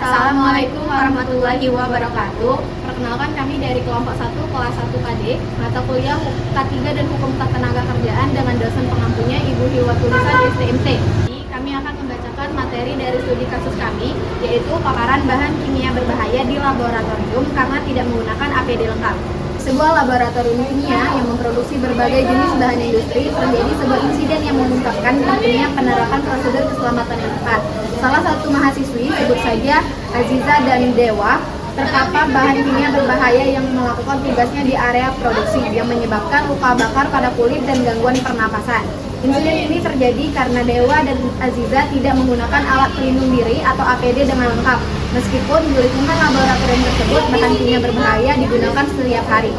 Assalamualaikum warahmatullahi wabarakatuh. Perkenalkan, kami dari kelompok 1 kelas 1 KD, mata kuliah K3 dan Hukum Ketenaga Kerjaan dengan dosen pengampunya Ibu Hiwatulisan STMT. Kami akan membacakan materi dari studi kasus kami, yaitu paparan bahan kimia berbahaya di laboratorium karena tidak menggunakan APD lengkap. Sebuah laboratorium kimia yang memproduksi berbagai jenis bahan industri terjadi sebuah insiden yang mengungkapkan pentingnya penerapan prosedur keselamatan yang tepat. Salah satu mahasiswi, sebut saja Aziza dan Dewa, terpapar bahan kimia berbahaya yang melakukan tugasnya di area produksi yang menyebabkan luka bakar pada kulit dan gangguan pernapasan. Insiden ini terjadi karena Dewa dan Aziza tidak menggunakan alat pelindung diri atau APD dengan lengkap. Meskipun di lingkungan laboratorium tersebut bahan kimia berbahaya digunakan setiap hari.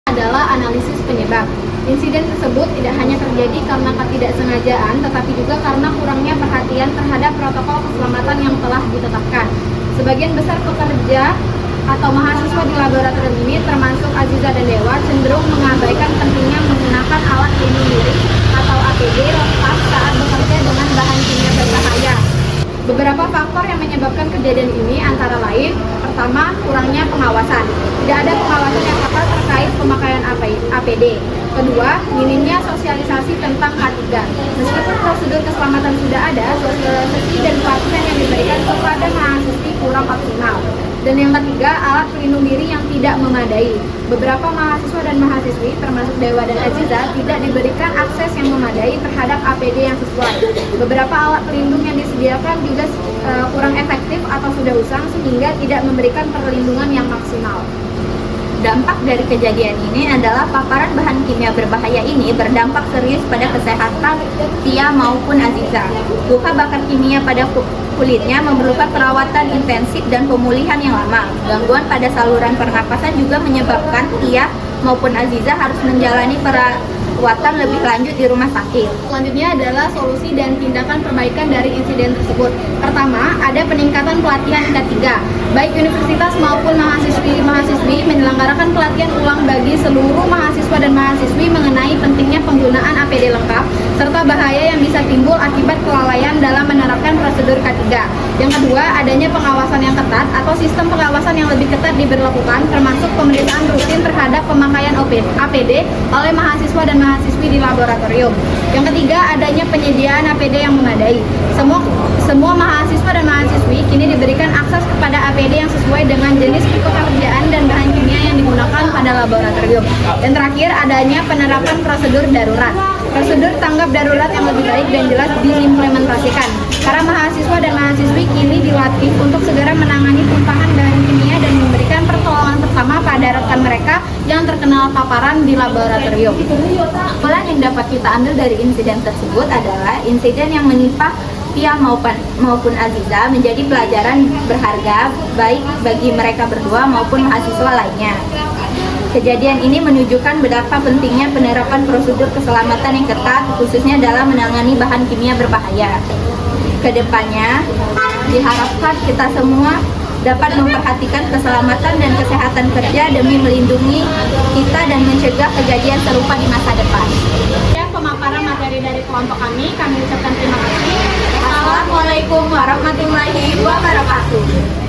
Adalah analisis penyebab. Insiden tersebut tidak hanya terjadi karena ketidaksengajaan, tetapi juga karena kurangnya perhatian terhadap protokol keselamatan yang telah ditetapkan. Sebagian besar pekerja atau mahasiswa di laboratorium ini, termasuk Aziza dan Dewa, cenderung mengabaikan pentingnya menggunakan alat pelindung diri atau APD lengkap saat bekerja dengan bahan kimia berbahaya. Beberapa faktor yang menyebabkan kejadian ini antara lain: pertama, kurangnya pengawasan. Tidak ada pengawasan yang ketat terkait pemakaian APD. Kedua, minimnya sosialisasi tentang K3. Meskipun prosedur keselamatan sudah ada, sosialisasi dan pelatihan yang diberikan kepada mahasiswi kurang optimal. Dan yang ketiga, alat pelindung diri yang tidak memadai. Beberapa mahasiswa dan mahasiswi, termasuk Dewa dan Aziza, tidak diberikan akses yang memadai terhadap APD yang sesuai. Beberapa alat pelindung yang disediakan juga kurang efektif atau sudah usang, sehingga tidak memberikan perlindungan yang maksimal. Dampak dari kejadian ini adalah paparan bahan kimia berbahaya ini berdampak serius pada kesehatan Tia maupun Aziza. Luka bakar kimia pada kulitnya memerlukan perawatan intensif dan pemulihan yang lama. Gangguan pada saluran pernapasan juga menyebabkan Tia maupun Aziza harus menjalani perawatan lebih lanjut di rumah sakit. Selanjutnya adalah solusi dan tindakan perbaikan dari insiden tersebut. Pertama, ada peningkatan pelatihan K3. Baik universitas maupun mahasiswi menyelenggarakan pelatihan ulang bagi seluruh mahasiswa dan mahasiswi mengenai pentingnya penggunaan APD lengkap serta bahaya yang bisa timbul akibat kelalaian dalam menerapkan prosedur K3. Yang kedua, adanya pengawasan yang ketat atau sistem pengawasan yang lebih ketat diberlakukan, termasuk pemeriksaan rutin terhadap pemakaian APD oleh mahasiswa dan mahasiswi di laboratorium. Yang ketiga, adanya penyediaan APD yang memadai. Semua mahasiswa dan mahasiswi kini diberikan akses kepada APD yang sesuai dengan jenis pekerjaan dan bahan kimia yang digunakan pada laboratorium. Dan terakhir, adanya penerapan prosedur darurat. Prosedur tanggap darurat yang lebih baik dan jelas diimplementasikan. Para mahasiswa dan mahasiswi kini dilatih untuk segera menangani tumpahan bahan kimia dan memberikan pertolongan pertama pada rekan mereka yang terkena paparan di laboratorium. Kesimpulan yang dapat kita ambil dari insiden tersebut adalah insiden yang menimpa Tia maupun Aziza menjadi pelajaran berharga baik bagi mereka berdua maupun mahasiswa lainnya. Kejadian ini menunjukkan betapa pentingnya penerapan prosedur keselamatan yang ketat, khususnya dalam menangani bahan kimia berbahaya. Kedepannya, diharapkan kita semua dapat memperhatikan keselamatan dan kesehatan kerja demi melindungi kita dan mencegah kejadian serupa di masa depan. Pemaparan materi dari kelompok kami ucapkan terima kasih. Assalamualaikum warahmatullahi wabarakatuh.